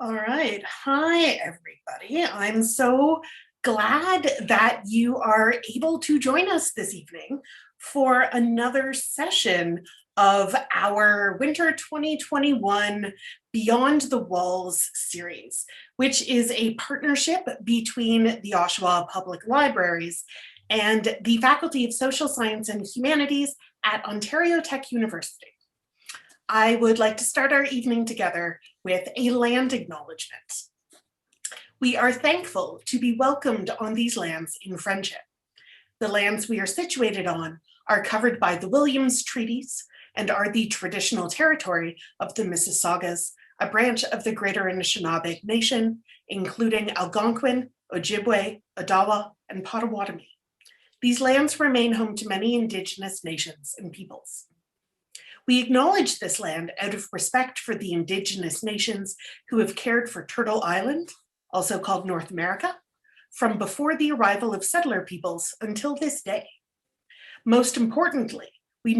All right. Hi, everybody. I'm so glad that you are able to join us this evening for another session of our Winter 2021 Beyond the Walls series, which is a partnership between the Oshawa Public Libraries and the Faculty of Social Science and Humanities at Ontario Tech University. I would like to start our evening together with a land acknowledgement. We are thankful to be welcomed on these lands in friendship. The lands we are situated on are covered by the Williams Treaties and are the traditional territory of the Mississaugas, a branch of the Greater Anishinaabe Nation, including Algonquin, Ojibwe, Odawa, and Potawatomi. These lands remain home to many Indigenous nations and peoples. We acknowledge this land out of respect for the Indigenous nations who have cared for Turtle Island, also called North America, from before the arrival of settler peoples until this day. Most importantly, we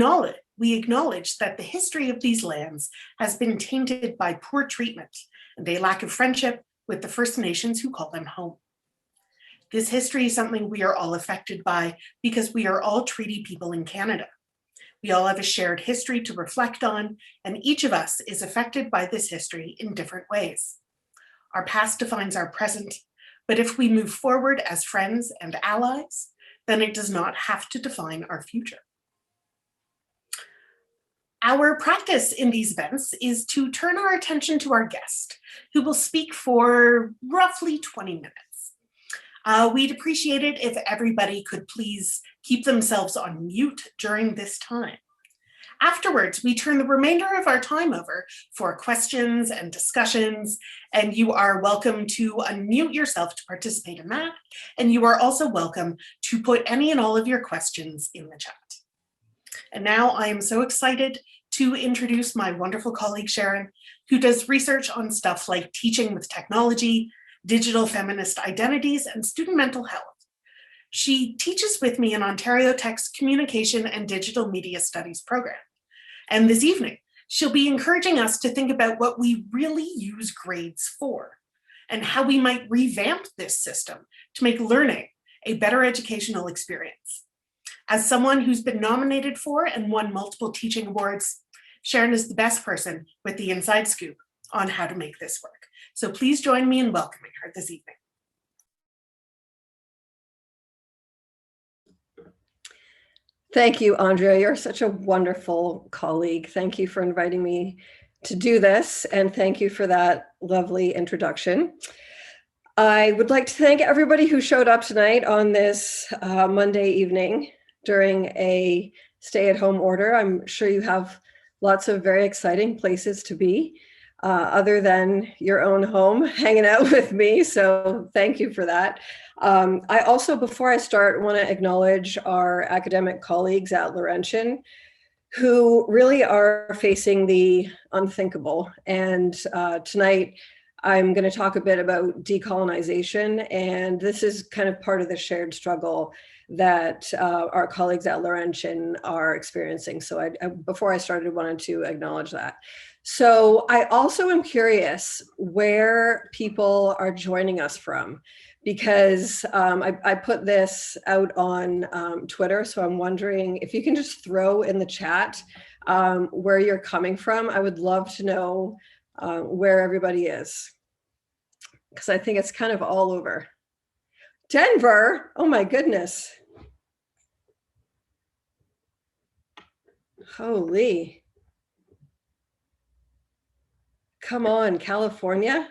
acknowledge that the history of these lands has been tainted by poor treatment and a lack of friendship with the First Nations who call them home. This history is something we are all affected by because we are all treaty people in Canada. We all have a shared history to reflect on, and each of us is affected by this history in different ways. Our past defines our present, but if we move forward as friends and allies, then it does not have to define our future. Our practice in these events is to turn our attention to our guest, who will speak for roughly 20 minutes. We'd appreciate it if everybody could please keep themselves on mute during this time. Afterwards, we turn the remainder of our time over for questions and discussions, and you are welcome to unmute yourself to participate in that, and you are also welcome to put any and all of your questions in the chat. And now I am so excited to introduce my wonderful colleague Sharon, who does research on stuff like teaching with technology, digital feminist identities, and student mental health. She teaches with me in Ontario Tech's Communication and Digital Media Studies program. And this evening, she'll be encouraging us to think about what we really use grades for and how we might revamp this system to make learning a better educational experience. As someone who's been nominated for and won multiple teaching awards, Sharon is the best person with the inside scoop on how to make this work. So please join me in welcoming her this evening. Thank you, Andrea. You're such a wonderful colleague. Thank you for inviting me to do this, and thank you for that lovely introduction. I would like to thank everybody who showed up tonight on this Monday evening during a stay-at-home order. I'm sure you have lots of very exciting places to be other than your own home hanging out with me. So thank you for that. I also, before I start, want to acknowledge our academic colleagues at Laurentian who really are facing the unthinkable. And tonight, I'm going to talk a bit about decolonization. And this is kind of part of the shared struggle that our colleagues at Laurentian are experiencing. So before I started, wanted to acknowledge that. So I also am curious where people are joining us from, because I put this out on Twitter. So I'm wondering if you can just throw in the chat where you're coming from. I would love to know where everybody is, because I think it's kind of all over. Denver, oh my goodness. Holy. Come on, California.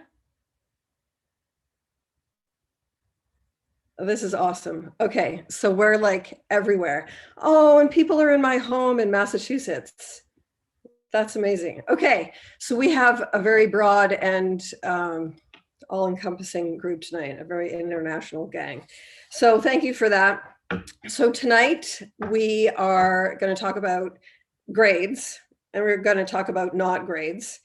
This is awesome. Okay, so we're like everywhere. Oh, and people are in my home in Massachusetts. That's amazing. Okay, so we have a very broad and all-encompassing group tonight, a very international gang. So thank you for that. So tonight we are going to talk about grades, and we're going to talk about not grades.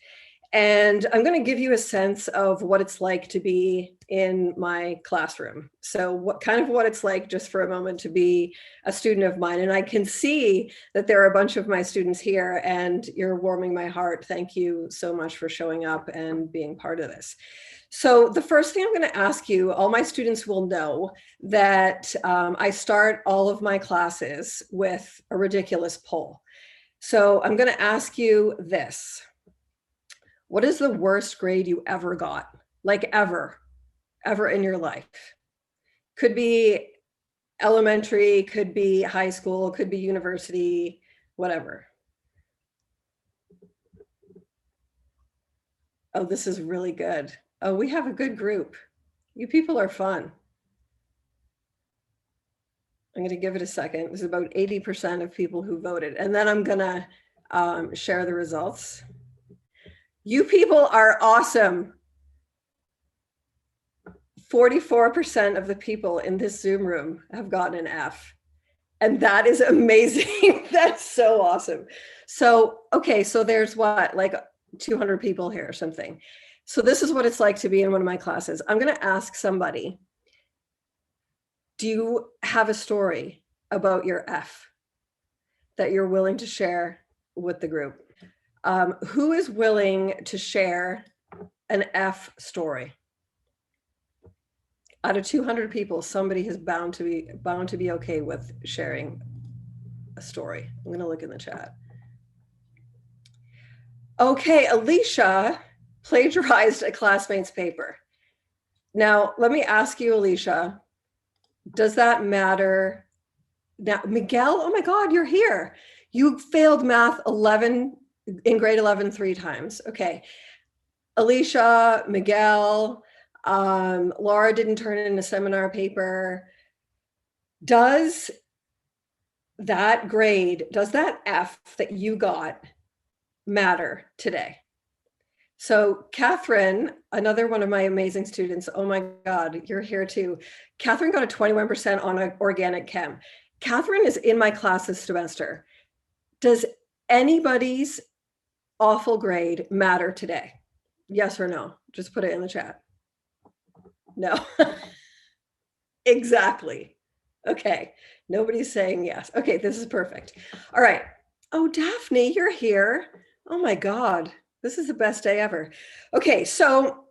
And I'm going to give you a sense of what it's like to be in my classroom. So what it's like just for a moment to be a student of mine. And I can see that there are a bunch of my students here and you're warming my heart. Thank you so much for showing up and being part of this. So the first thing I'm going to ask you, all my students will know that I start all of my classes with a ridiculous poll. So I'm going to ask you this. What is the worst grade you ever got? Like ever in your life? Could be elementary, could be high school, could be university, whatever. Oh, this is really good. Oh, we have a good group. You people are fun. I'm going to give it a second. There's about 80% of people who voted. And then I'm going to share the results. You people are awesome. 44% of the people in this Zoom room have gotten an F. And that is amazing. That's so awesome. So, okay, so there's what, like 200 people here or something. So this is what it's like to be in one of my classes. I'm going to ask somebody, do you have a story about your F that you're willing to share with the group? Who is willing to share an F story? Out of 200 people, somebody is bound to be okay with sharing a story. I'm going to look in the chat. Okay, Alicia plagiarized a classmate's paper. Now, let me ask you, Alicia, does that matter? Now, Miguel, oh my God, you're here. You failed math 11 in grade 11 3 times. Okay. Alicia, Miguel, Laura didn't turn in a seminar paper. Does that grade, does that F that you got matter today? So Catherine, another one of my amazing students, oh my God, you're here too. Catherine got a 21% on an organic chem. Catherine is in my class this semester. Does anybody's awful grade matter today? Yes or no? Just put it in the chat. No. Exactly. Okay. Nobody's saying yes. Okay, this is perfect. All right. Oh, Daphne, you're here. Oh my God. This is the best day ever. Okay, so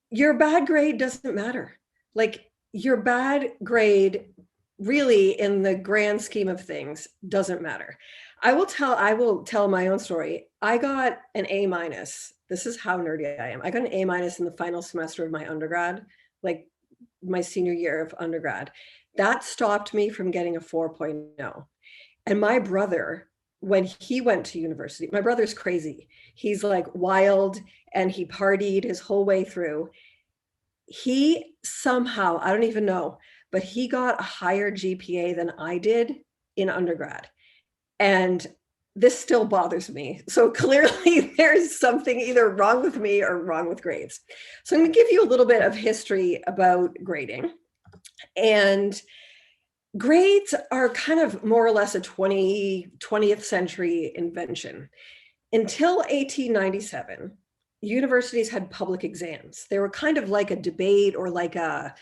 your bad grade doesn't matter. Like your bad grade really in the grand scheme of things doesn't matter. I will tell my own story. I got an A minus. This is how nerdy I am. I got an A minus in the final semester of my undergrad, like my senior year of undergrad. That stopped me from getting a 4.0. And my brother, when he went to university, my brother's crazy. He's like wild and he partied his whole way through. He somehow, I don't even know, but he got a higher GPA than I did in undergrad. And this still bothers me. So clearly there's something either wrong with me or wrong with grades. So I'm going to give you a little bit of history about grading. And grades are kind of more or less a 20th century invention. Until 1897, universities had public exams. They were kind of like a debate or like a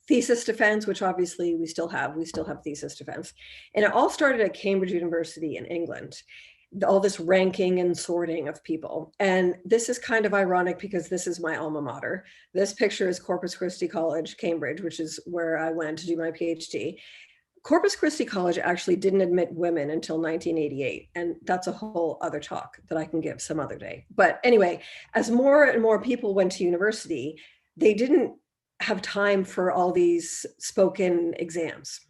thesis defense, which obviously we still have thesis defense. And it all started at Cambridge University in England, all this ranking and sorting of people. And this is kind of ironic because this is my alma mater. This picture is Corpus Christi College, Cambridge, which is where I went to do my PhD. Corpus Christi College actually didn't admit women until 1988. And that's a whole other talk that I can give some other day. But anyway, as more and more people went to university, they didn't have time for all these spoken exams.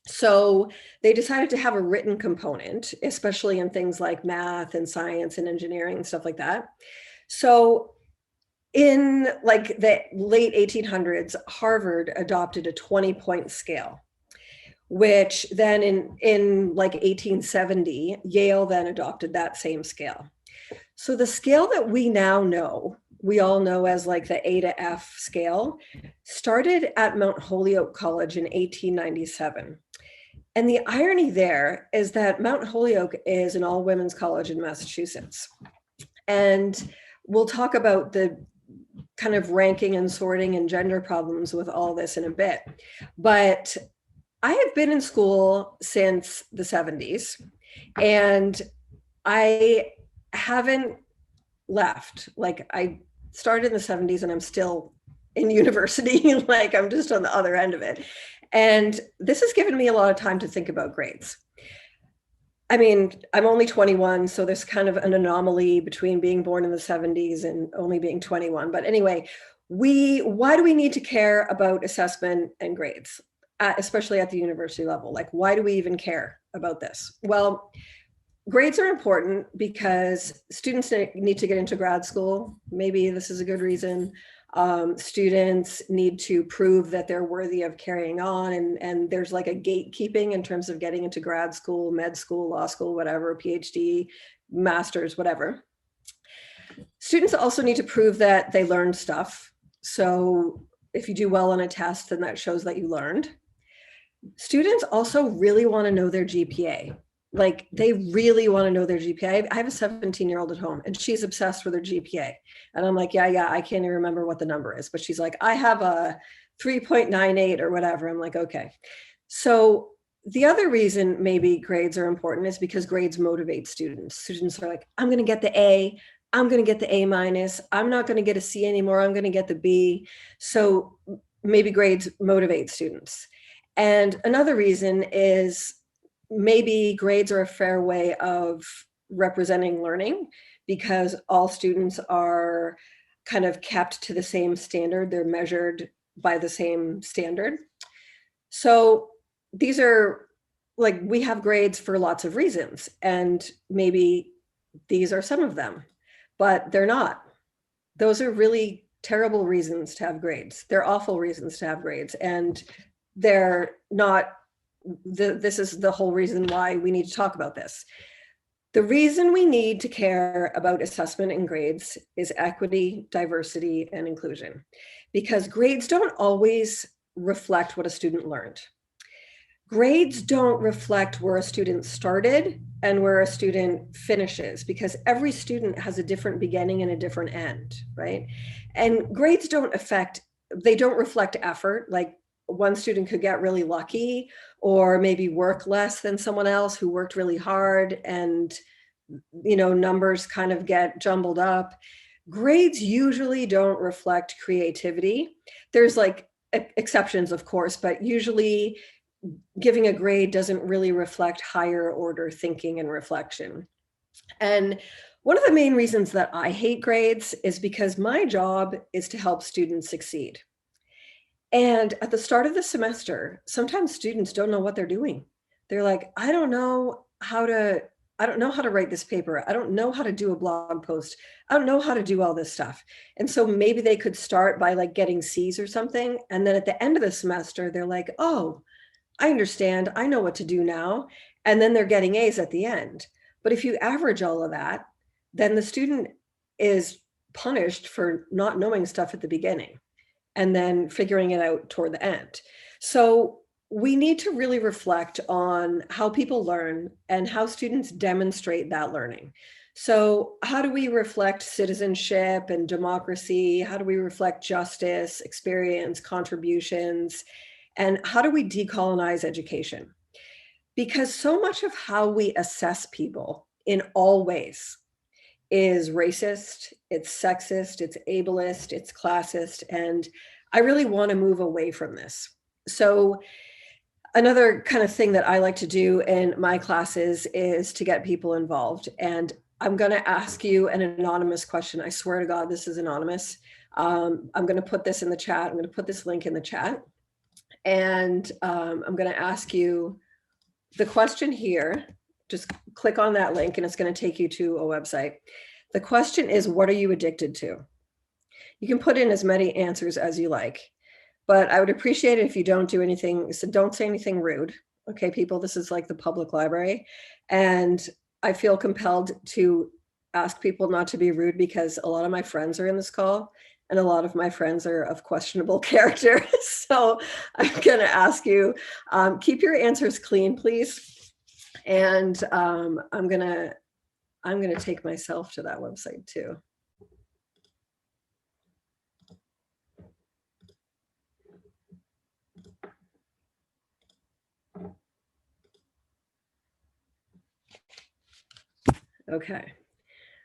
So they decided to have a written component, especially in things like math and science and engineering and stuff like that. So in like the late 1800s, Harvard adopted a 20-point scale, which then in like 1870, Yale then adopted that same scale. So the scale that we now know, we all know as like the A to F scale, started at Mount Holyoke College in 1897. And the irony there is that Mount Holyoke is an all-women's college in Massachusetts. And we'll talk about the kind of ranking and sorting and gender problems with all this in a bit. But I have been in school since the 70s, and I haven't left. Like, I started in the 70s and I'm still in university. Like, I'm just on the other end of it. And this has given me a lot of time to think about grades. I mean, I'm only 21, so there's kind of an anomaly between being born in the 70s and only being 21. But anyway, why do we need to care about assessment and grades, especially at the university level? Like, why do we even care about this? Well, grades are important because students need to get into grad school. Maybe this is a good reason. Students need to prove that they're worthy of carrying on, and there's like a gatekeeping in terms of getting into grad school, med school, law school, whatever, PhD, master's, whatever. Students also need to prove that they learned stuff. So if you do well on a test, then that shows that you learned. Students also really want to know their GPA. Like, they really want to know their GPA. I have a 17-year-old at home, and she's obsessed with her GPA. And I'm like, yeah, I can't even remember what the number is. But she's like, I have a 3.98 or whatever. I'm like, okay. So the other reason maybe grades are important is because grades motivate students. Students are like, I'm going to get the A. I'm going to get the A minus. I'm not going to get a C anymore. I'm going to get the B. So maybe grades motivate students. And another reason is maybe grades are a fair way of representing learning, because all students are kind of kept to the same standard. They're measured by the same standard. So these are, like, we have grades for lots of reasons, and maybe these are some of them, but they're not. Those are really terrible reasons to have grades. They're awful reasons to have grades, and they're not. This is the whole reason why we need to talk about this. The reason we need to care about assessment and grades is equity, diversity, and inclusion, because grades don't always reflect what a student learned. Grades don't reflect where a student started and where a student finishes, because every student has a different beginning and a different end, right? And grades don't reflect effort. Like, one student could get really lucky, or maybe work less than someone else who worked really hard, and numbers kind of get jumbled up. Grades usually don't reflect creativity. There's like exceptions, of course, but usually giving a grade doesn't really reflect higher order thinking and reflection. And one of the main reasons that I hate grades is because my job is to help students succeed. And at the start of the semester, sometimes students don't know what they're doing. They're like, I don't know how to write this paper. I don't know how to do a blog post. I don't know how to do all this stuff. And so maybe they could start by like getting C's or something. And then at the end of the semester, they're like, oh, I understand. I know what to do now. And then they're getting A's at the end. But if you average all of that, then the student is punished for not knowing stuff at the beginning and then figuring it out toward the end. So we need to really reflect on how people learn and how students demonstrate that learning. So how do we reflect citizenship and democracy? How do we reflect justice, experience, contributions? And how do we decolonize education? Because so much of how we assess people in all ways is racist, it's sexist, it's ableist, it's classist, and I really want to move away from this. So another kind of thing that I like to do in my classes is to get people involved. And I'm going to ask you an anonymous question. I swear to God, this is anonymous. I'm going to put this in the chat. I'm going to put this link in the chat. And I'm going to ask you the question here. Just click on that link and it's going to take you to a website. The question is, what are you addicted to? You can put in as many answers as you like, but I would appreciate it if you don't do anything. So don't say anything rude. Okay, people, this is like the public library. And I feel compelled to ask people not to be rude because a lot of my friends are in this call and a lot of my friends are of questionable character. So I'm going to ask you, keep your answers clean, please. And I'm gonna take myself to that website too. Okay.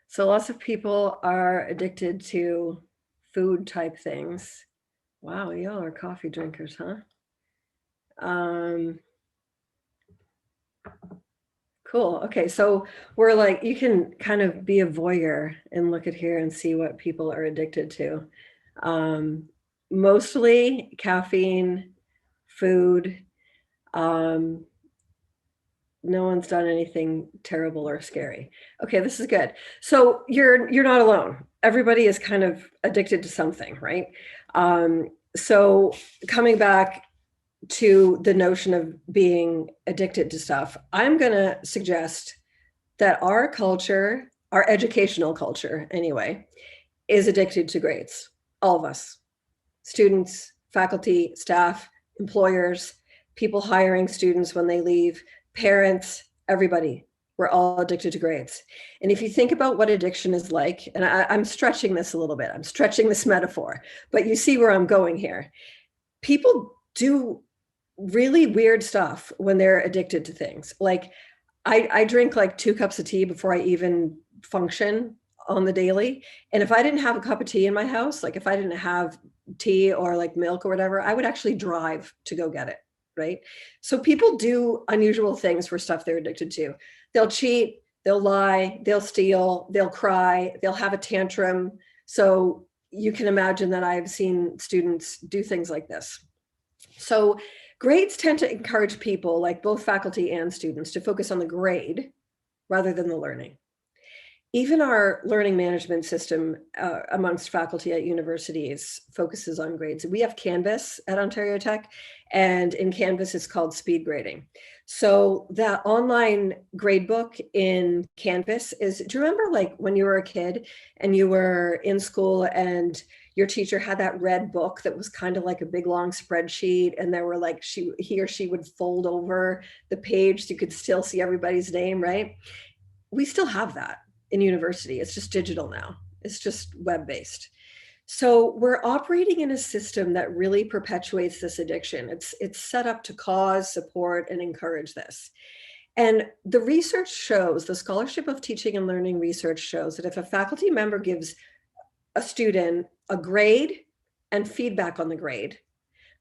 So lots of people are addicted to food type things. Wow, y'all are coffee drinkers, huh? Um, cool. Okay, so we're like, you can kind of be a voyeur and look at here and see what people are addicted to. Mostly caffeine, food. Um, no one's done anything terrible or scary. Okay, this is good. So you're not alone. Everybody is kind of addicted to something, right? So coming back to the notion of being addicted to stuff, I'm going to suggest that our culture, our educational culture anyway, is addicted to grades. All of us, students, faculty, staff, employers, people hiring students when they leave, parents, everybody. We're all addicted to grades. And if you think about what addiction is like, and I'm stretching this a little bit, I'm stretching this metaphor, but you see where I'm going here. People do really weird stuff when they're addicted to things. Like I drink like 2 cups of tea before I even function on the daily. And if I didn't have a cup of tea in my house, like if I didn't have tea or like milk or whatever, I would actually drive to go get it. Right. So people do unusual things for stuff they're addicted to. They'll cheat, they'll lie, they'll steal, they'll cry, they'll have a tantrum. So you can imagine that I've seen students do things like this. So grades tend to encourage people, like both faculty and students, to focus on the grade rather than the learning. Even our learning management system amongst faculty at universities focuses on grades. We have Canvas at Ontario Tech, and in Canvas it's called speed grading. So that online grade book in Canvas is, do you remember like when you were a kid and you were in school and your teacher had that red book that was kind of like a big long spreadsheet, and there were like he or she would fold over the page so you could still see everybody's name, right? We still have that in university. It's just digital now. It's just web-based. So we're operating in a system that really perpetuates this addiction. It's set up to cause, support, and encourage this. And the research shows, the Scholarship of Teaching and Learning research shows that if a faculty member gives a student a grade and feedback on the grade,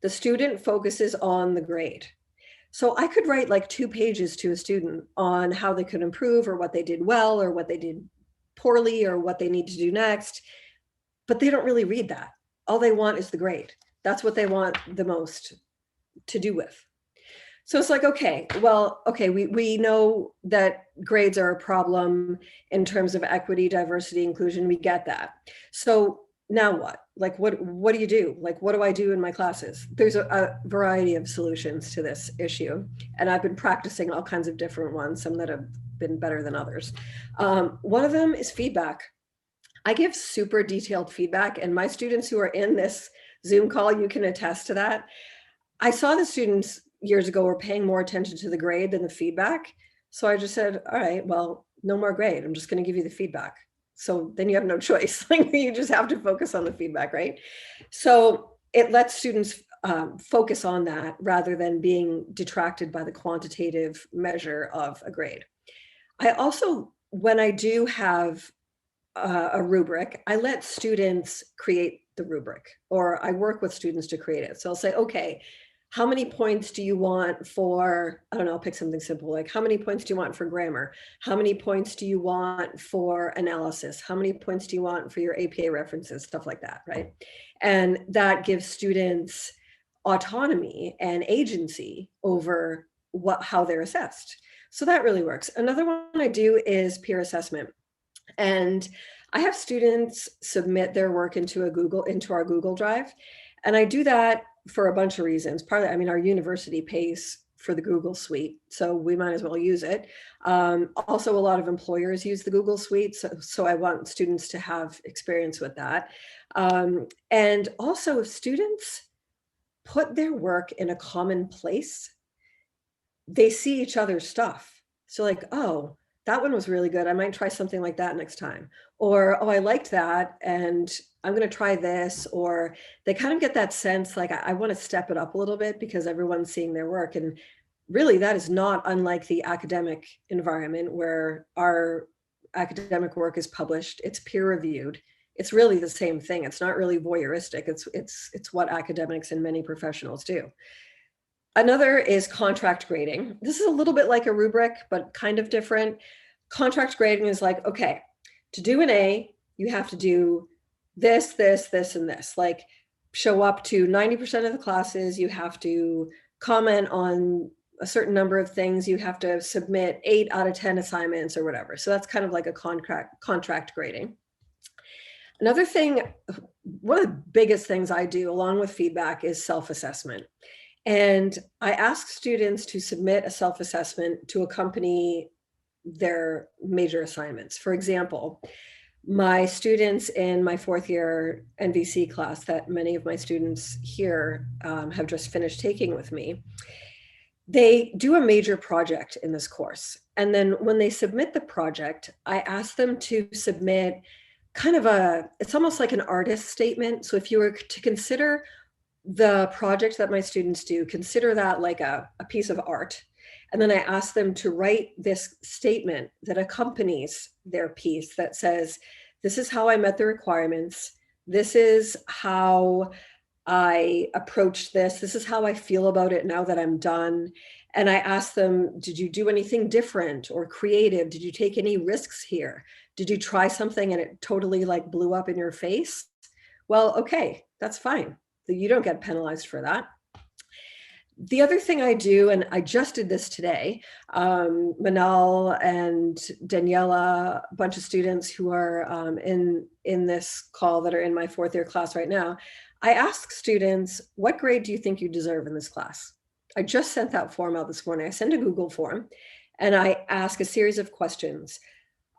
the student focuses on the grade. So I could write like 2 pages to a student on how they could improve or what they did well or what they did poorly or what they need to do next, but they don't really read that. All they want is the grade. That's what they want the most to do with. So it's like, okay, well, okay, we know that grades are a problem in terms of equity, diversity, inclusion. We get that. So now what? Like, what do you do? Like, what do I do in my classes? There's a variety of solutions to this issue. And I've been practicing all kinds of different ones, some that have been better than others. One of them is feedback. I give super detailed feedback, and my students who are in this Zoom call, you can attest to that. I saw the students years ago were paying more attention to the grade than the feedback. So I just said, all right, well, no more grade. I'm just going to give you the feedback. So then you have no choice. Like you just have to focus on the feedback, right? So it lets students focus on that rather than being detracted by the quantitative measure of a grade. I also, when I do have a rubric, I let students create the rubric, or I work with students to create it. So I'll say, okay, how many points do you want for, I don't know, I'll pick something simple, like how many points do you want for grammar? How many points do you want for analysis? How many points do you want for your APA references? Stuff like that, right? And that gives students autonomy and agency over how they're assessed. So that really works. Another one I do is peer assessment. And I have students submit their work into our Google Drive. And I do that for a bunch of reasons. Partly, I mean, our university pays for the Google Suite, so we might as well use it. Also, a lot of employers use the Google Suite, so I want students to have experience with that. And also, if students put their work in a common place, they see each other's stuff. So like, oh, that one was really good. I might try something like that next time. Or, oh, I liked that and I'm going to try this. Or they kind of get that sense like, I want to step it up a little bit because everyone's seeing their work. And really, that is not unlike the academic environment where our academic work is published, it's peer reviewed. It's really the same thing. It's not really voyeuristic. It's what academics and many professionals do. Another is contract grading. This is a little bit like a rubric, but kind of different. Contract grading is like, okay, to do an A, you have to do this, this, this, and this. Like show up to 90% of the classes, you have to comment on a certain number of things, you have to submit 8 out of 10 assignments or whatever. So that's kind of like a contract grading. Another thing, one of the biggest things I do along with feedback is self-assessment. And I ask students to submit a self-assessment to accompany their major assignments. For example, my students in my 4th year NVC class that many of my students here have just finished taking with me, they do a major project in this course. And then when they submit the project, I ask them to submit kind of it's almost like an artist statement. So if you were to consider the project that my students do, consider that like a piece of art. And then I ask them to write this statement that accompanies their piece that says, this is how I met the requirements. This is how I approached this. This is how I feel about it now that I'm done. And I ask them, did you do anything different or creative? Did you take any risks here? Did you try something and it totally like blew up in your face? Well, okay, that's fine. You don't get penalized for that. The other thing I do, and I just did this today, Manal and Daniela, a bunch of students who are in this call that are in my 4th year class right now, I ask students, what grade do you think you deserve in this class? I just sent that form out this morning. I sent a Google form and I ask a series of questions.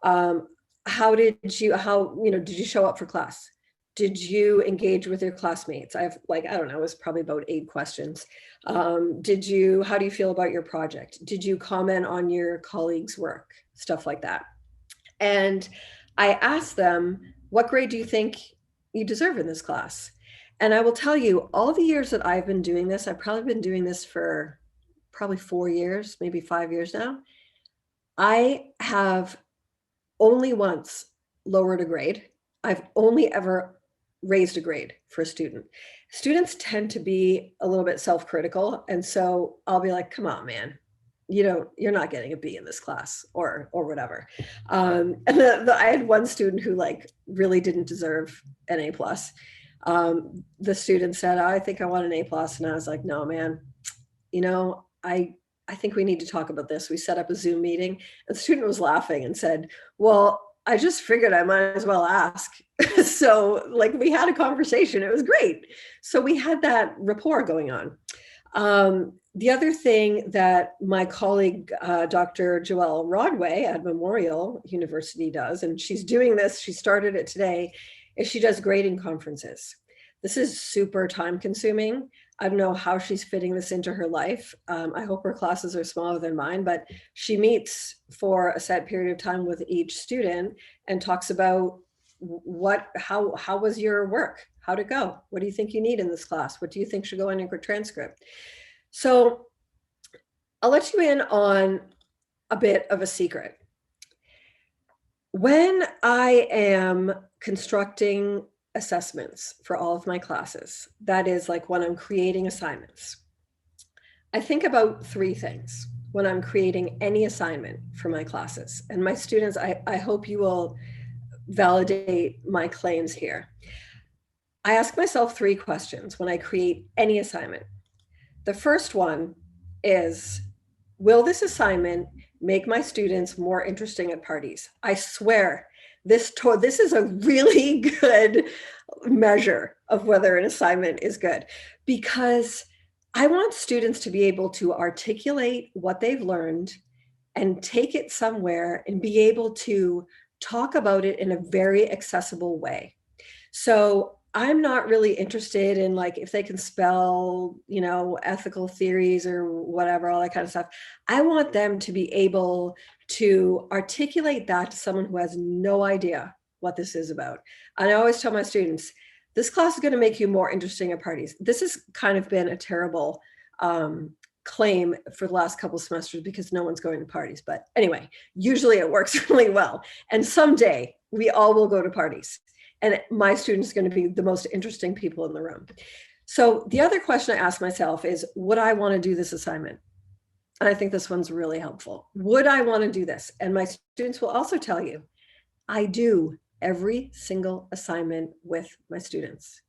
Did you show up for class? Did you engage with your classmates? I have I don't know, it was probably about 8 questions. How do you feel about your project? Did you comment on your colleagues' work? Stuff like that. And I asked them, what grade do you think you deserve in this class? And I will tell you, all the years that I've been doing this, I've probably been doing this for probably 4 years, maybe 5 years now. I have only once lowered a grade. I've only ever raised a grade for a student. Students tend to be a little bit self-critical. And so I'll be like, come on, man, you're not getting a B in this class or whatever. And I had one student who really didn't deserve an A+. The student said, I think I want an A+. And I was like, no, man, I think we need to talk about this. We set up a Zoom meeting and the student was laughing and said, well, I just figured I might as well ask. So we had a conversation. It was great. So we had that rapport going on. The other thing that my colleague, Dr. Joelle Rodway at Memorial University does, and she's doing this, she started it today, is she does grading conferences. This is super time consuming. I don't know how she's fitting this into her life. I hope her classes are smaller than mine, but she meets for a set period of time with each student and talks about how was your work? How'd it go? What do you think you need in this class? What do you think should go in your transcript? So I'll let you in on a bit of a secret. When I am constructing assessments for all of my classes, that is when I'm creating assignments, I think about 3 things when I'm creating any assignment for my classes. And my students, I hope you will validate my claims here. I ask myself 3 questions when I create any assignment. The first one is, will this assignment make my students more interesting at parties? I swear, this is a really good measure of whether an assignment is good, because I want students to be able to articulate what they've learned and take it somewhere and be able to talk about it in a very accessible way. So I'm not really interested in if they can spell, ethical theories or whatever, all that kind of stuff. I want them to be able to articulate that to someone who has no idea what this is about. And I always tell my students, this class is going to make you more interesting at parties. This has kind of been a terrible claim for the last couple of semesters because no one's going to parties. But anyway, usually it works really well. And someday we all will go to parties. And my students are going to be the most interesting people in the room. So the other question I ask myself is, would I want to do this assignment? And I think this one's really helpful. Would I want to do this? And my students will also tell you, I do every single assignment with my students.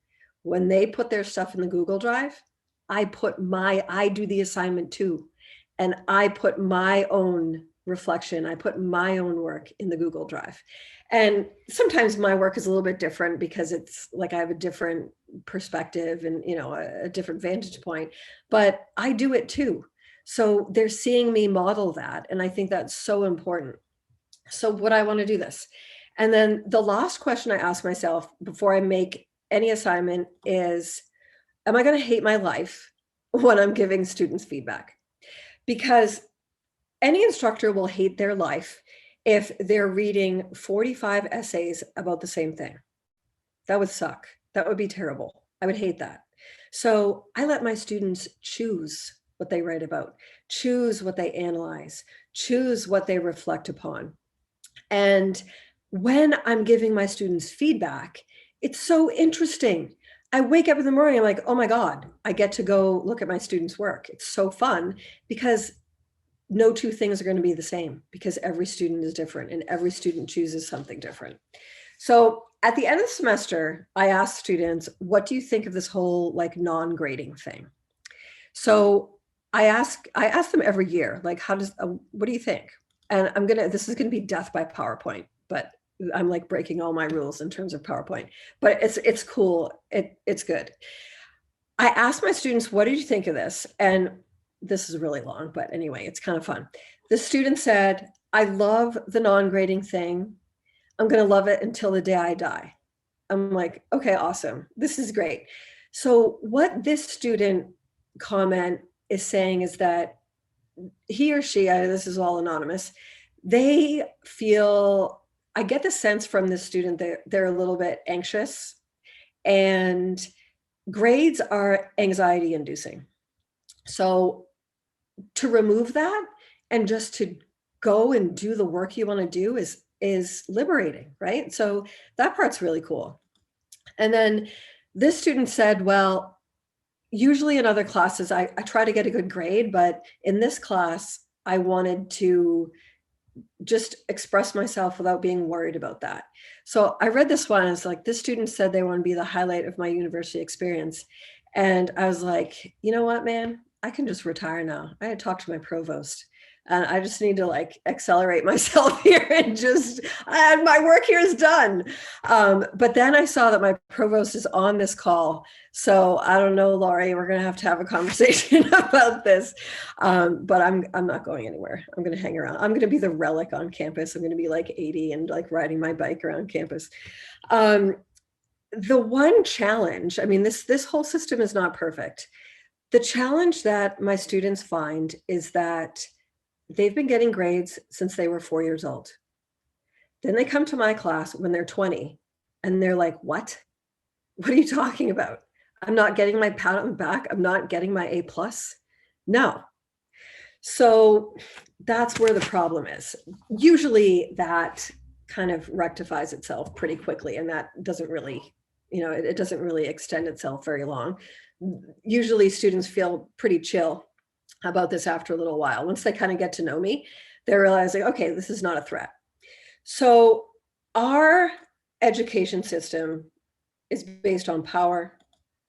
When they put their stuff in the Google Drive, I do the assignment too. And I put my own reflection, I put my own work in the Google Drive. And sometimes my work is a little bit different because it's like I have a different perspective and, you know, a different vantage point, but I do it too. So they're seeing me model that. And I think that's so important. So would I want to do this? And then the last question I ask myself before I make any assignment is, am I going to hate my life when I'm giving students feedback? Because any instructor will hate their life if they're reading 45 essays about the same thing. That would suck. That would be terrible. I would hate that. So I let my students choose what they write about, choose what they analyze, choose what they reflect upon. And when I'm giving my students feedback, it's so interesting. I wake up in the morning, I'm like, oh my God, I get to go look at my students' work. It's so fun because no two things are going to be the same because every student is different and every student chooses something different. So at the end of the semester, I asked students, what do you think of this whole like non-grading thing? So I ask them every year, like, what do you think? And this is going to be death by PowerPoint, but I'm like breaking all my rules in terms of PowerPoint, but it's cool. It's good. I asked my students, what did you think of this? And this is really long, but anyway, it's kind of fun. The student said, I love the non-grading thing. I'm going to love it until the day I die. I'm like, okay, awesome. This is great. So what this student comment is saying is that he or she, this is all anonymous, they feel, I get the sense from this student that they're a little bit anxious and grades are anxiety inducing. So to remove that and just to go and do the work you want to do is liberating, right? So that part's really cool. And then this student said, well, usually in other classes, I try to get a good grade, but in this class, I wanted to just express myself without being worried about that. So I read this one, it's like, this student said they want to be the highlight of my university experience. And I was like, you know what, man, I can just retire now. I had talked to my provost and I just need to like accelerate myself here and my work here is done. But then I saw that my provost is on this call. So I don't know, Laurie, we're going to have a conversation about this. But I'm not going anywhere. I'm going to hang around. I'm going to be the relic on campus. I'm going to be like 80 and like riding my bike around campus. The one challenge, I mean, this whole system is not perfect. The challenge that my students find is that they've been getting grades since they were 4 years old. Then they come to my class when they're 20 and they're like, what? What are you talking about? I'm not getting my pat on the back. I'm not getting my A+. No. So that's where the problem is. Usually that kind of rectifies itself pretty quickly. And that doesn't really, it doesn't really extend itself very long. Usually students feel pretty chill about this after a little while. Once they kind of get to know me, they're realizing, okay, this is not a threat. So our education system is based on power.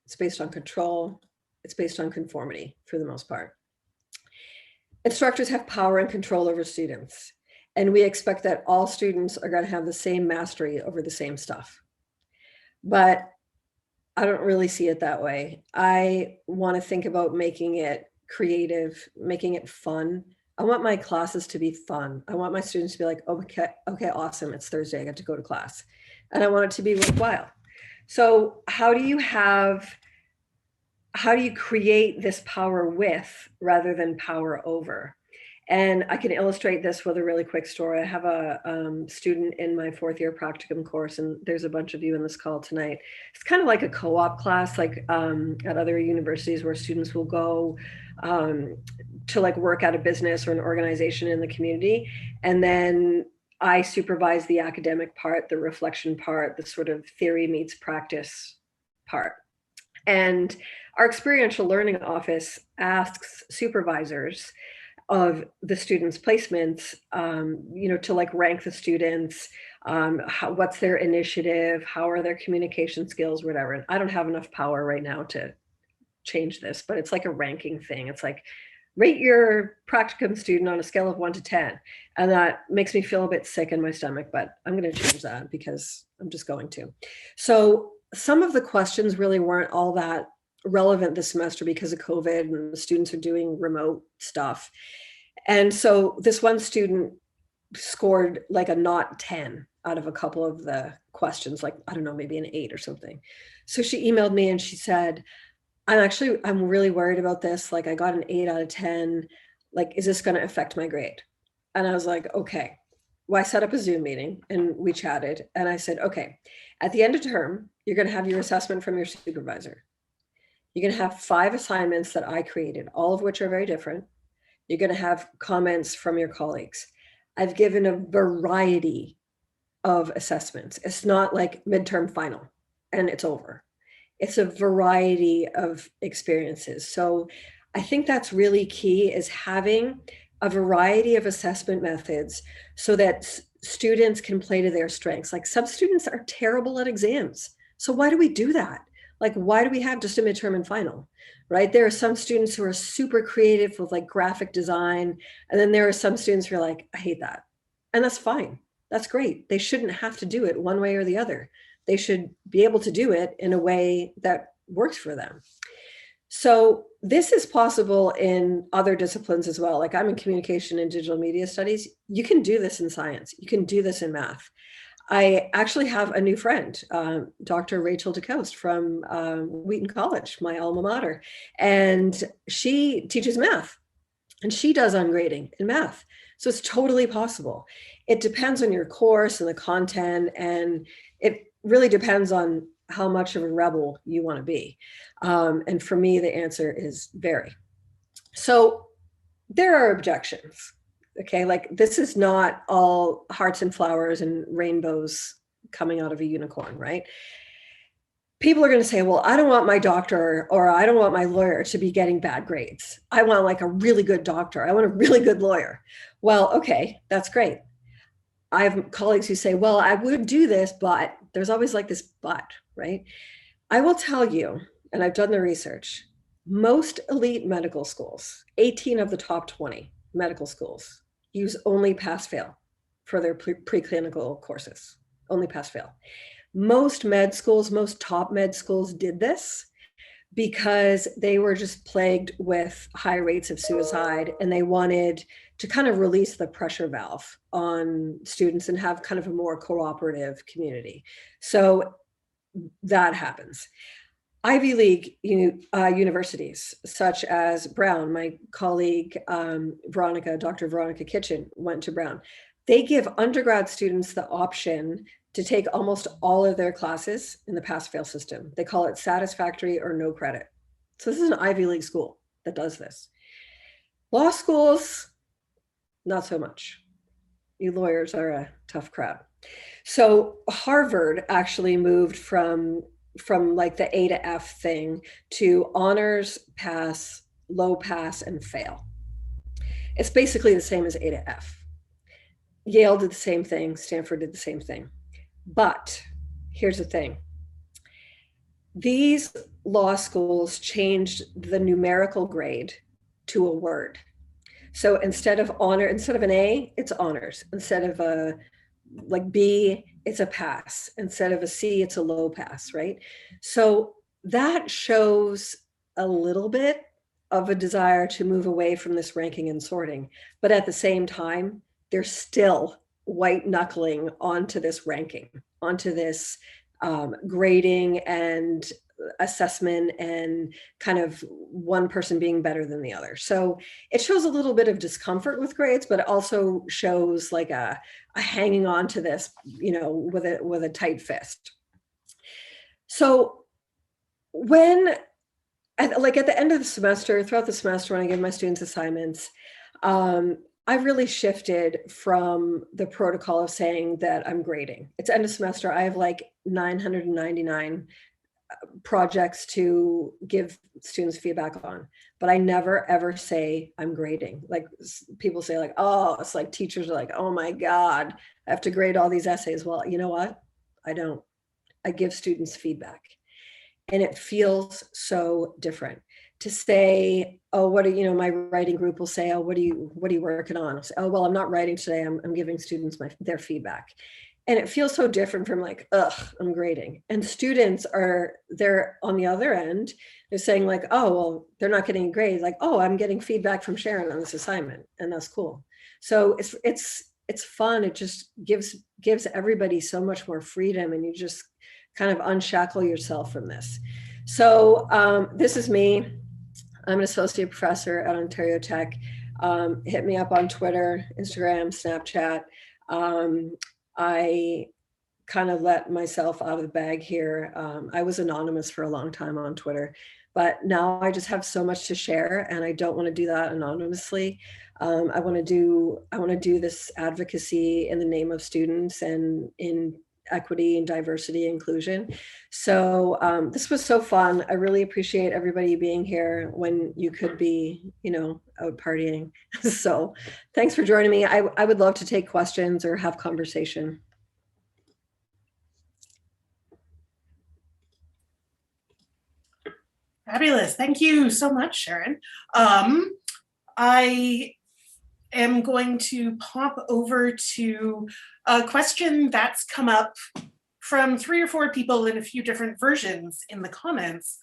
It's based on control. It's based on conformity for the most part. Instructors have power and control over students, and we expect that all students are going to have the same mastery over the same stuff. But I don't really see it that way. I want to think about making it creative, making it fun. I want my classes to be fun. I want my students to be like, okay, awesome. It's Thursday. I get to go to class. And I want it to be worthwhile. So how do you create this power with rather than power over? And I can illustrate this with a really quick story. I have a student in my 4th year practicum course, and there's a bunch of you in this call tonight. It's kind of like a co-op class, like at other universities where students will go to like work at a business or an organization in the community. And then I supervise the academic part, the reflection part, the sort of theory meets practice part. And our experiential learning office asks supervisors of the students' placements, to like rank the students, what's their initiative, how are their communication skills, whatever. And I don't have enough power right now to change this, but it's like a ranking thing. It's like, rate your practicum student on a scale of 1 to 10. And that makes me feel a bit sick in my stomach, but I'm going to change that because I'm just going to. So some of the questions really weren't all that relevant this semester because of COVID and the students are doing remote stuff. And so this one student scored like a not 10 out of a couple of the questions, like, I don't know, maybe an 8 or something. So she emailed me and she said, I'm really worried about this. Like, I got an 8 out of 10. Like, is this going to affect my grade? And I was like, okay. Well, I set up a Zoom meeting and we chatted. And I said, okay, at the end of term, you're going to have your assessment from your supervisor. You're going to have 5 assignments that I created, all of which are very different. You're going to have comments from your colleagues. I've given a variety of assessments. It's not like midterm final and it's over. It's a variety of experiences. So I think that's really key, is having a variety of assessment methods so that students can play to their strengths. Like, some students are terrible at exams. So why do we do that? Like, why do we have just a midterm and final, right? There are some students who are super creative with like graphic design. And then there are some students who are like, I hate that. And that's fine. That's great. They shouldn't have to do it one way or the other. They should be able to do it in a way that works for them. So this is possible in other disciplines as well. Like, I'm in communication and digital media studies. You can do this in science. You can do this in math. I actually have a new friend, Dr. Rachel DeCoste from Wheaton College, my alma mater, and she teaches math and she does ungrading in math. So it's totally possible. It depends on your course and the content, and it really depends on how much of a rebel you want to be. And for me, the answer is very. So there are objections. Okay, like, this is not all hearts and flowers and rainbows coming out of a unicorn, right? People are going to say, well, I don't want my doctor or I don't want my lawyer to be getting bad grades. I want like a really good doctor. I want a really good lawyer. Well, okay, that's great. I have colleagues who say, well, I would do this, but there's always like this but, right? I will tell you, and I've done the research, most elite medical schools, 18 of the top 20 medical schools, use only pass-fail for their preclinical courses, only pass-fail. Most med schools, most top med schools did this because they were just plagued with high rates of suicide, and they wanted to kind of release the pressure valve on students and have kind of a more cooperative community. So that happens. Ivy League universities, such as Brown, my colleague, Dr. Veronica Kitchen, went to Brown. They give undergrad students the option to take almost all of their classes in the pass-fail system. They call it satisfactory or no credit. So this is an Ivy League school that does this. Law schools, not so much. You lawyers are a tough crowd. So Harvard actually moved from like the A to F thing to honors, pass, low pass, and fail. It's basically the same as A to F. Yale did the same thing. Stanford did the same thing. But here's the thing. These law schools changed the numerical grade to a word. So instead of an A, it's honors. Instead of a like B, it's a pass. Instead of a C, it's a low pass, right? So that shows a little bit of a desire to move away from this ranking and sorting. But at the same time, they're still white knuckling onto this ranking, onto this grading and assessment and kind of one person being better than the other. So it shows a little bit of discomfort with grades, but it also shows like a hanging on to this, with a tight fist. So when, at the end of the semester, throughout the semester, when I give my students assignments, I really shifted from the protocol of saying that I'm grading. It's end of semester. I have like 999 projects to give students feedback on, but I never ever say I'm grading. Like people say like, oh, it's like teachers are like, oh my God, I have to grade all these essays. Well, you know what? I don't. I give students feedback. And it feels so different to say, oh, my writing group will say, oh, what are you working on? I'll say, oh, well, I'm not writing today. I'm giving students their feedback. And it feels so different from like, ugh, I'm grading. And students they're on the other end. They're saying like, oh, well, they're not getting a grade. Like, oh, I'm getting feedback from Sharon on this assignment. And that's cool. So it's fun. It just gives everybody so much more freedom, and you just kind of unshackle yourself from this. So this is me. I'm an associate professor at Ontario Tech. Hit me up on Twitter, Instagram, Snapchat. I kind of let myself out of the bag here. I was anonymous for a long time on Twitter, but now I just have so much to share, and I don't want to do that anonymously. I want to do this advocacy in the name of students and in equity and diversity inclusion. So this was so fun. I really appreciate everybody being here when you could be, out partying. So thanks for joining me. I would love to take questions or have conversation. Fabulous. Thank you so much, Sharon. I am going to pop over to a question that's come up from 3 or 4 people in a few different versions in the comments.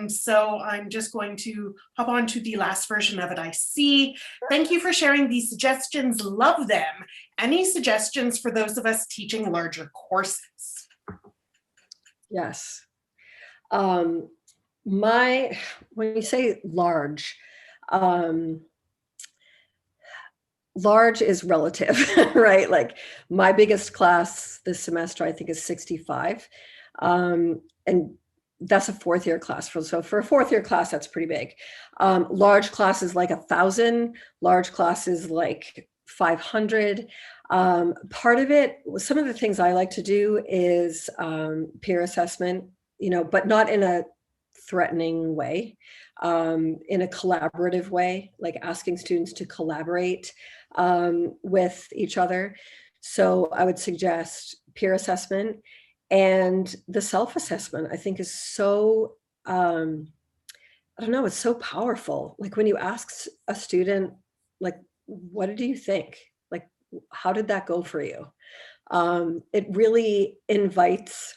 So I'm just going to hop on to the last version of it I see. Thank you for sharing these suggestions. Love them. Any suggestions for those of us teaching larger courses? Yes. When you say large, large is relative, right? Like my biggest class this semester, I think, is 65. And that's a 4th year class. So for a 4th year class, that's pretty big. Large classes like 1,000, large classes like 500. Part of it, some of the things I like to do is peer assessment, but not in a threatening way, in a collaborative way, like asking students to collaborate with each other. So I would suggest peer assessment, and the self-assessment, I think, is so, I don't know, it's so powerful. Like when you ask a student, like, what did you think? Like, how did that go for you? It really invites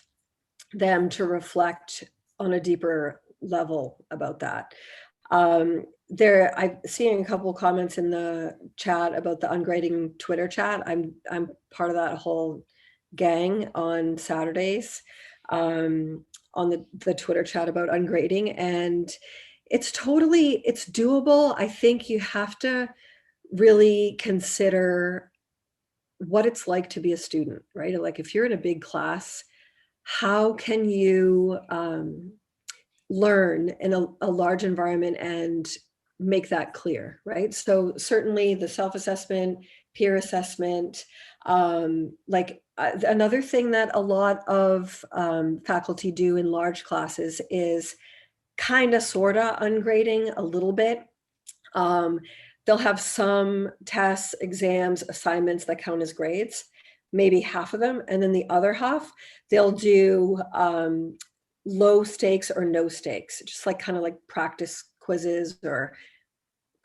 them to reflect on a deeper level about that. I'm seeing a couple of comments in the chat about the ungrading Twitter chat. I'm part of that whole gang on Saturdays, on the Twitter chat about ungrading, and it's doable. I think you have to really consider what it's like to be a student, right? Like if you're in a big class, how can you learn in a large environment and make that clear, right? So certainly the self-assessment, peer assessment, another thing that a lot of faculty do in large classes is kind of sort of ungrading a little bit. They'll have some tests, exams, assignments that count as grades, maybe half of them, and then the other half, they'll do low stakes or no stakes, just like kind of like practice quizzes or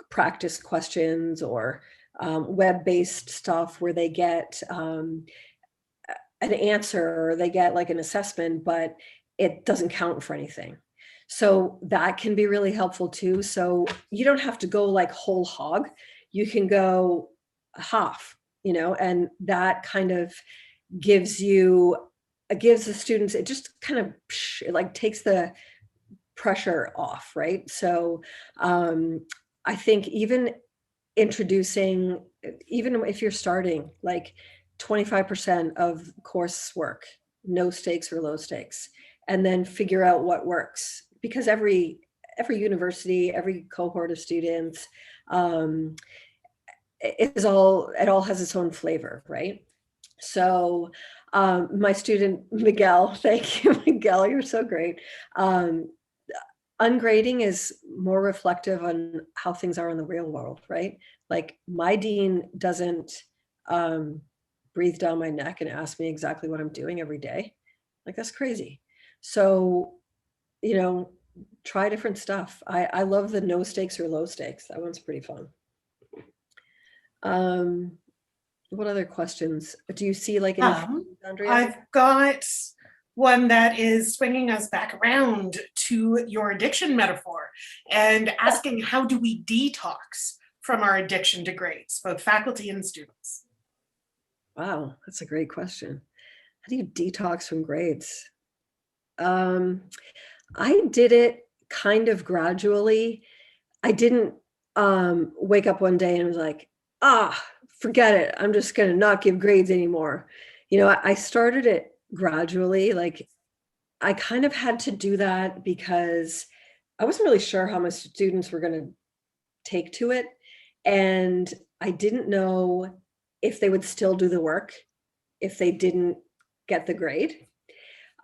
practice questions or web-based stuff where they get an answer or they get like an assessment, but it doesn't count for anything. So that can be really helpful too. So you don't have to go like whole hog. You can go half, and that kind of gives you gives the students, it just kind of, it like takes the pressure off, right? So I think even introducing, even if you're starting like 25% of coursework, no stakes or low stakes, and then figure out what works, because every university, every cohort of students, it all has its own flavor, right? So my student Miguel, thank you, Miguel, you're so great. Ungrading is more reflective on how things are in the real world, right? Like my dean doesn't breathe down my neck and ask me exactly what I'm doing every day. Like that's crazy. So, you know, try different stuff. I love the no stakes or low stakes. That one's pretty fun. What other questions? Do you see like any, Andrea? I've got one that is swinging us back around to your addiction metaphor and asking how do we detox from our addiction to grades, both faculty and students? Wow, that's a great question. How do you detox from grades? I did it kind of gradually. I didn't wake up one day and was like, forget it. I'm just going to not give grades anymore. You know, I started it gradually. Like I kind of had to do that because I wasn't really sure how my students were going to take to it. And I didn't know if they would still do the work if they didn't get the grade.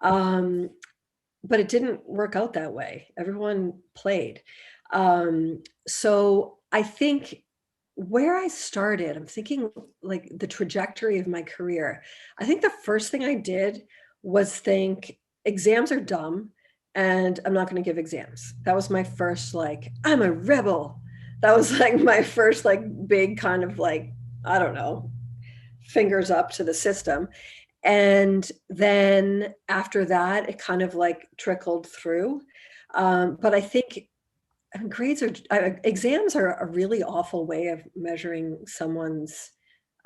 But it didn't work out that way. Everyone played. So I think where I started, I'm thinking like the trajectory of my career. I think the first thing I did was think exams are dumb and I'm not going to give exams. That was my first, like, I'm a rebel. That was like my first, like, big kind of like, I don't know, fingers up to the system. And then after that, it kind of like trickled through. But I think grades are, exams are a really awful way of measuring someone's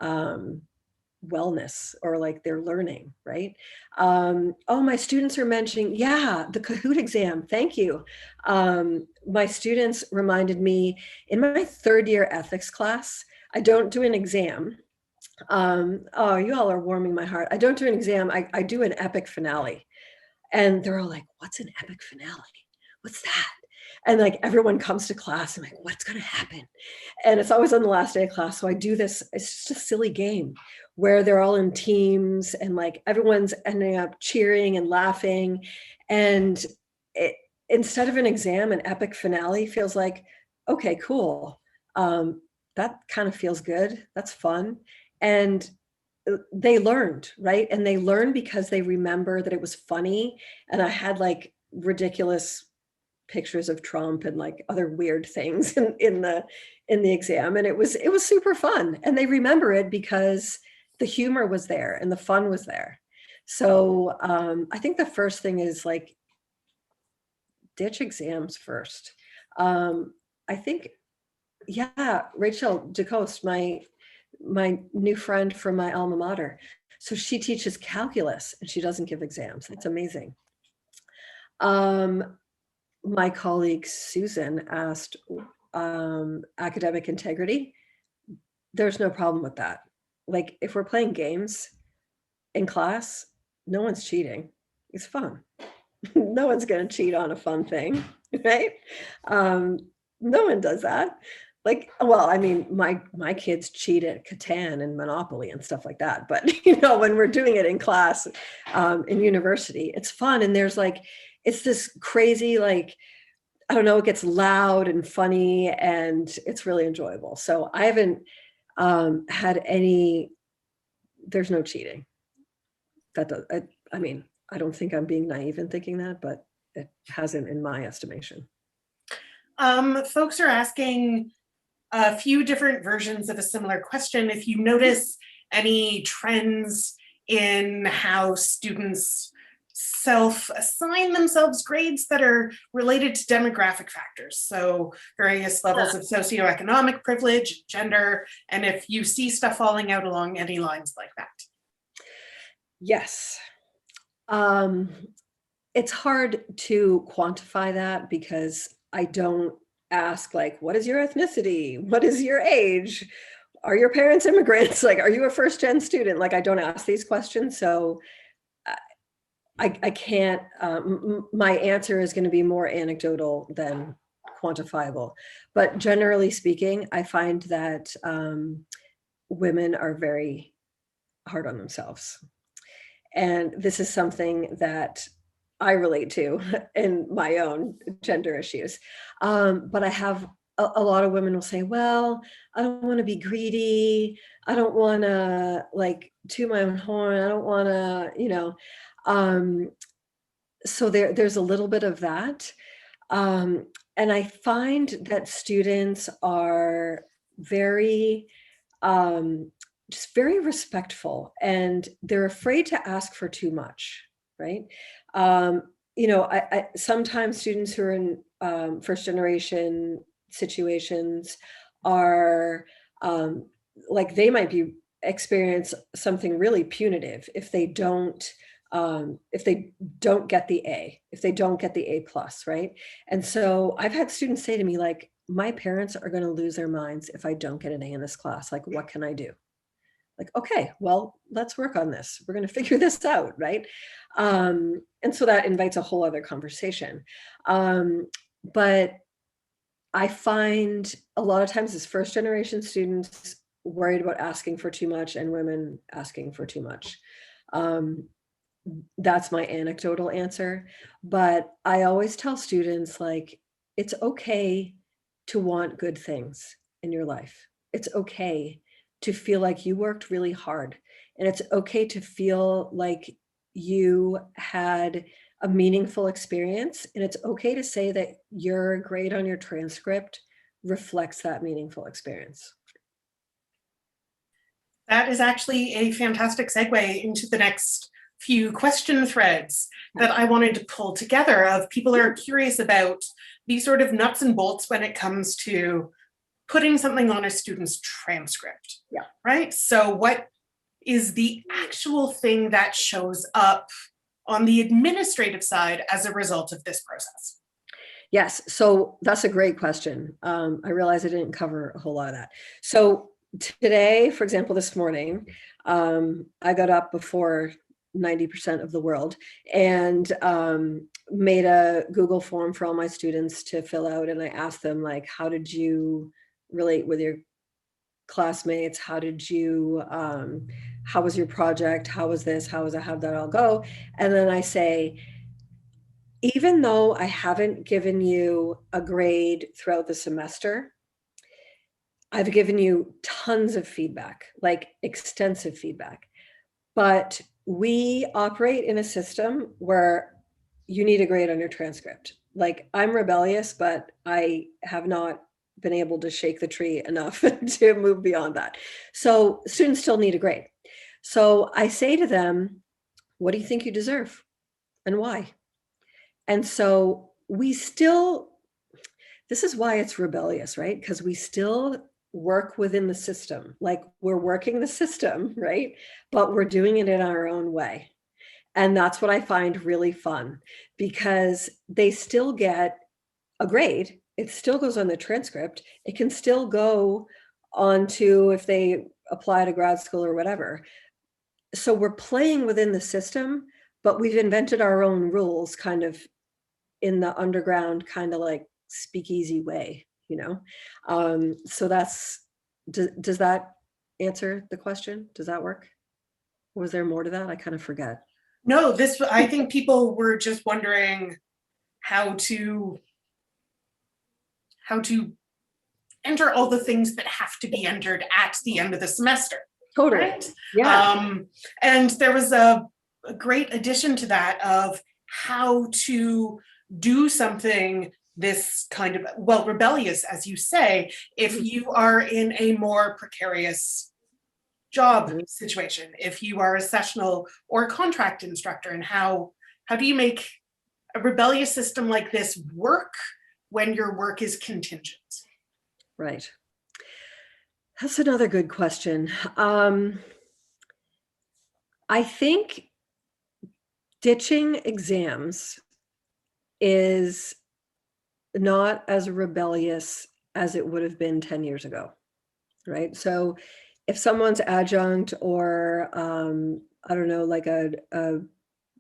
wellness or like their learning, right? Oh, my students are mentioning, yeah, the Kahoot exam. Thank you. My students reminded me in my third year ethics class, I don't do an exam. Oh, you all are warming my heart. I don't do an exam. I do an epic finale. And they're all like, what's an epic finale? What's that? And like everyone comes to class. I'm like, what's going to happen? And it's always on the last day of class. So I do this. It's just a silly game where they're all in teams and like everyone's ending up cheering and laughing. And it, instead of an exam, an epic finale feels like, okay, cool. That kind of feels good. That's fun. And they learned, right? And they learned because they remember that it was funny. And I had like ridiculous pictures of Trump and like other weird things in the exam. And it was super fun. And they remember it because the humor was there and the fun was there. So I think the first thing is like ditch exams first. I think, yeah, Rachel DeCoste, my new friend from my alma mater. So she teaches calculus and she doesn't give exams. It's amazing. My colleague Susan asked academic integrity. There's no problem with that. Like if we're playing games in class, no one's cheating. It's fun. No one's going to cheat on a fun thing, right? No one does that. Like, well, I mean, my kids cheat at Catan and Monopoly and stuff like that. But you know, when we're doing it in class, in university, it's fun. And there's like, it's this crazy, like, I don't know, it gets loud and funny and it's really enjoyable. So I haven't had any, there's no cheating. That does, I mean, I don't think I'm being naive in thinking that, but it hasn't in my estimation. Folks are asking a few different versions of a similar question. If you notice any trends in how students self-assign themselves grades that are related to demographic factors, so various levels of socioeconomic privilege, gender, and if you see stuff falling out along any lines like that. Yes. Um, it's hard to quantify that because I don't ask like, what is your ethnicity? What is your age? Are your parents immigrants? Like, are you a first gen student? Like, I don't ask these questions. So I can't, my answer is going to be more anecdotal than quantifiable. But generally speaking, I find that women are very hard on themselves. And this is something that I relate to in my own gender issues. But I have a lot of women will say, well, I don't want to be greedy. I don't want to like toot my own horn. I don't want to, um, so there's a little bit of that. Um, and I find that students are very, um, just very respectful, and they're afraid to ask for too much, right? Um, I sometimes students who are in first generation situations are like they might be experience something really punitive if they don't get the A, if they don't get the A plus, right? And so I've had students say to me, like, my parents are going to lose their minds if I don't get an A in this class. Like, what can I do? Like, okay, well, let's work on this. We're going to figure this out, right? And so that invites a whole other conversation. But I find a lot of times as first generation students worried about asking for too much and women asking for too much. Um, that's my anecdotal answer. But I always tell students, like, it's okay to want good things in your life. It's okay to feel like you worked really hard. And it's okay to feel like you had a meaningful experience. And it's okay to say that your grade on your transcript reflects that meaningful experience. That is actually a fantastic segue into the next few question threads that I wanted to pull together of people who are curious about these sort of nuts and bolts when it comes to putting something on a student's transcript. Yeah. Right? So what is the actual thing that shows up on the administrative side as a result of this process? Yes, so that's a great question. I realize I didn't cover a whole lot of that. So today, for example, this morning, I got up before 90% of the world and made a Google form for all my students to fill out. And I asked them, like, how did you relate with your classmates? How was your project? How was this? How'd that all go? And then I say, even though I haven't given you a grade throughout the semester, I've given you tons of feedback, like extensive feedback. But we operate in a system where you need a grade on your transcript. Like, I'm rebellious, but I have not been able to shake the tree enough to move beyond that. So students still need a grade. So I say to them, what do you think you deserve and why? And so this is why it's rebellious, right? Because we still work within the system, like we're working the system, right? But we're doing it in our own way. And that's what I find really fun, because they still get a grade. It still goes on the transcript. It can still go on to if they apply to grad school or whatever. So we're playing within the system, but we've invented our own rules kind of in the underground, kind of like speakeasy way, so does that answer the question? Does that work? Was there more to that? I kind of forget. No, I think people were just wondering how to enter all the things that have to be entered at the end of the semester. Totally. Right? Yeah. And there was a great addition to that of how to do something this kind of, well, rebellious, as you say, if you are in a more precarious job situation, if you are a sessional or contract instructor, and how do you make a rebellious system like this work when your work is contingent? Right. That's another good question. I think ditching exams is not as rebellious as it would have been 10 years ago, right? So if someone's adjunct or, I don't know, like a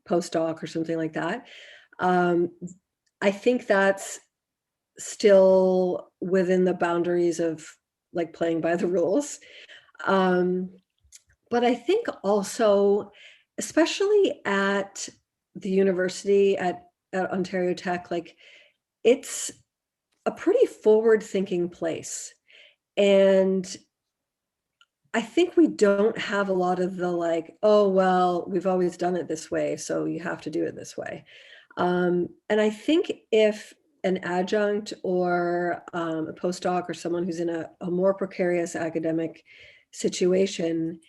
postdoc or something like that, I think that's still within the boundaries of like playing by the rules. But I think also, especially at the university at Ontario Tech, like it's a pretty forward thinking place. And I think we don't have a lot of the like, oh, well, we've always done it this way, so you have to do it this way. And I think if an adjunct or a postdoc or someone who's in a more precarious academic situation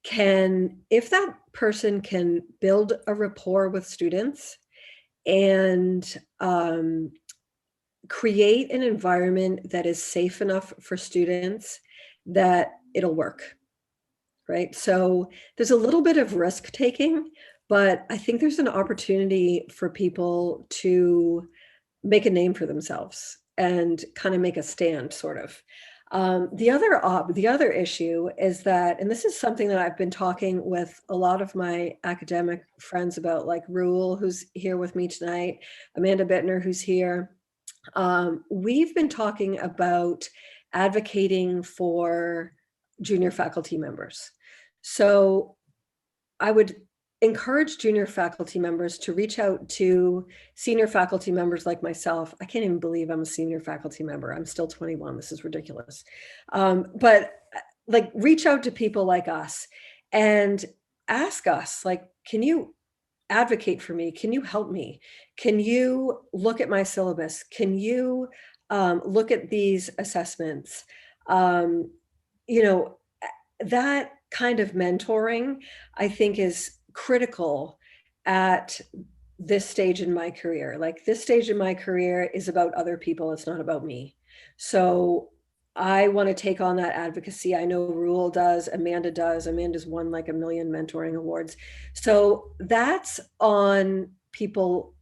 if that person can build a rapport with students and create an environment that is safe enough for students, that it'll work, right? So there's a little bit of risk taking, but I think there's an opportunity for people to make a name for themselves and kind of make a stand, sort of. The other issue is that, and this is something that I've been talking with a lot of my academic friends about, like Rule, who's here with me tonight, Amanda Bittner, who's here. We've been talking about advocating for junior faculty members. So I would encourage junior faculty members to reach out to senior faculty members like myself. I can't even believe I'm a senior faculty member. I'm still 21. This is ridiculous. But like, reach out to people like us and ask us, like, can you advocate for me? Can you help me? Can you look at my syllabus? Can you look at these assessments? You know, that kind of mentoring, I think, is critical at this stage in my career. Like, this stage in my career is about other people. It's not about me. So I want to take on that advocacy. I know Rule does, Amanda does. Amanda's won like a million mentoring awards. So that's on people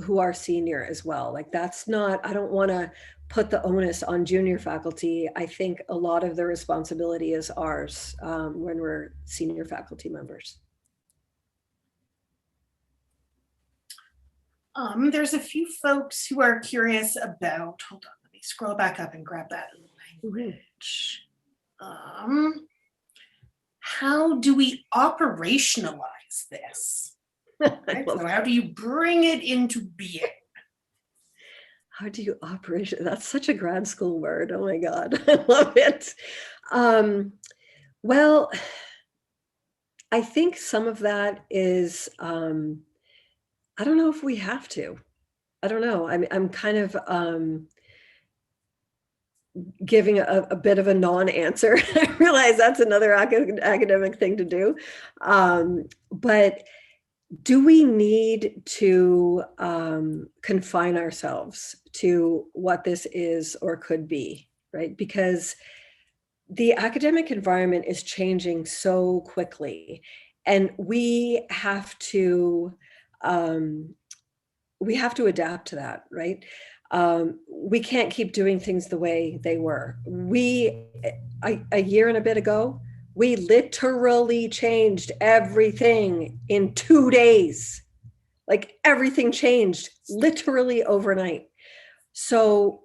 who are senior as well. Like, that's not, I don't want to put the onus on junior faculty. I think a lot of the responsibility is ours when we're senior faculty members. There's a few folks who are curious about, hold on, let me scroll back up and grab that language. How do we operationalize this? Right? So how do you bring it into being? How do you operation? That's such a grad school word. Oh my God, I love it. Well, I think some of that is, I don't know if we have to. I don't know. I mean, I'm kind of giving a bit of a non-answer. I realize that's another academic thing to do. But do we need to confine ourselves to what this is or could be, right? Because the academic environment is changing so quickly, and we have to adapt to that, right? We can't keep doing things the way they were. A year and a bit ago, we literally changed everything in 2 days. Like, everything changed literally overnight. So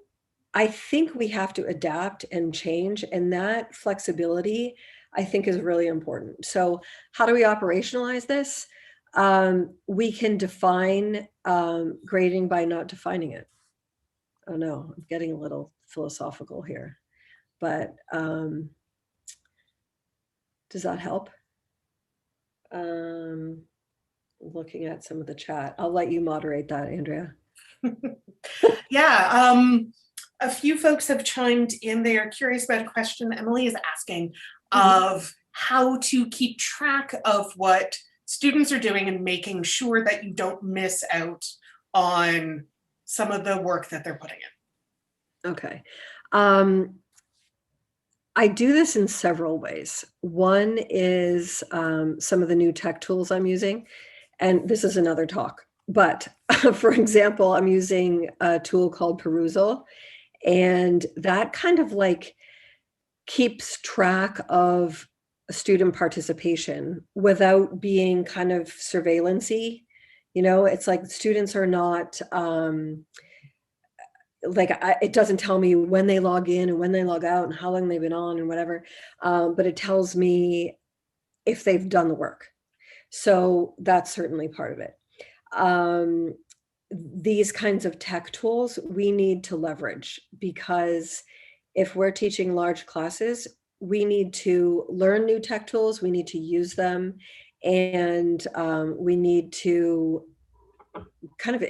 I think we have to adapt and change, and that flexibility, I think, is really important. So how do we operationalize this? We can define grading by not defining it. Oh no, I'm getting a little philosophical here, but does that help? Looking at some of the chat. I'll let you moderate that, Andrea. Yeah, a few folks have chimed in. They are curious about a question Emily is asking of how to keep track of what students are doing and making sure that you don't miss out on some of the work that they're putting in. Okay. I do this in several ways. One is some of the new tech tools I'm using. And this is another talk. But for example, I'm using a tool called Perusal, and that kind of like keeps track of student participation without being kind of surveillance-y. You know, it's like students are not it doesn't tell me when they log in and when they log out and how long they've been on and whatever, but it tells me if they've done the work. So that's certainly part of it. These kinds of tech tools we need to leverage, because if we're teaching large classes, we need to learn new tech tools, we need to use them, and we need to kind of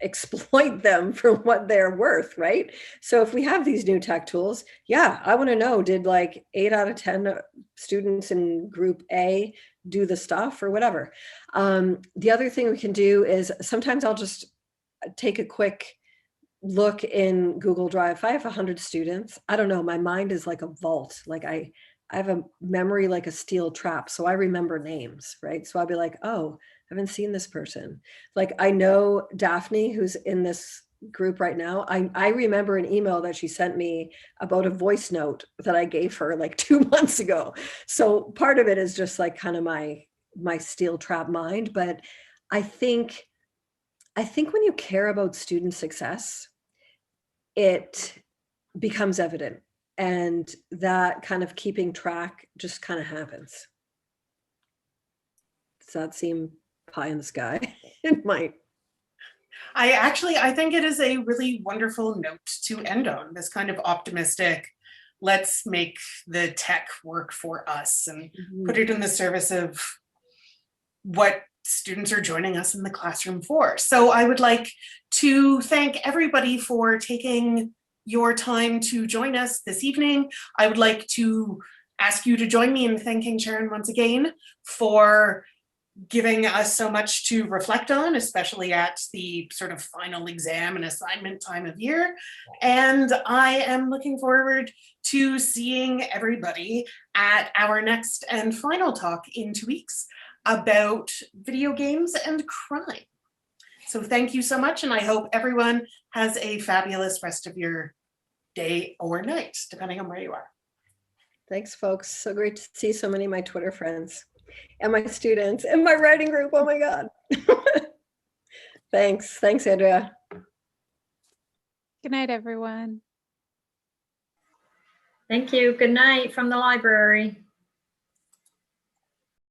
exploit them for what they're worth, right? So if we have these new tech tools, yeah, I want to know, did like 8 out of 10 students in group A do the stuff or whatever? The other thing we can do is sometimes I'll just take a quick look in Google Drive. If I have 100 students, I don't know, my mind is like a vault. Like I have a memory like a steel trap. So I remember names, right? So I'll be like, oh, I haven't seen this person. Like I know Daphne, who's in this group right now. I remember an email that she sent me about a voice note that I gave her like 2 months ago. So part of it is just like kind of my steel trap mind. But I think when you care about student success, it becomes evident, and that kind of keeping track just kind of happens. Does that seem pie in the sky? It might. I think it is a really wonderful note to end on, this kind of optimistic, let's make the tech work for us and put it in the service of what students are joining us in the classroom for. So I would like to thank everybody for taking your time to join us this evening. I would like to ask you to join me in thanking Sharon once again for giving us so much to reflect on, especially at the sort of final exam and assignment time of year. And I am looking forward to seeing everybody at our next and final talk in 2 weeks about video games and crime. So thank you so much, and I hope everyone has a fabulous rest of your day or night, depending on where you are. Thanks, folks. So great to see so many of my Twitter friends and my students and my writing group. Oh my God. Thanks. Thanks, Andrea. Good night, everyone. Thank you. Good night from the library.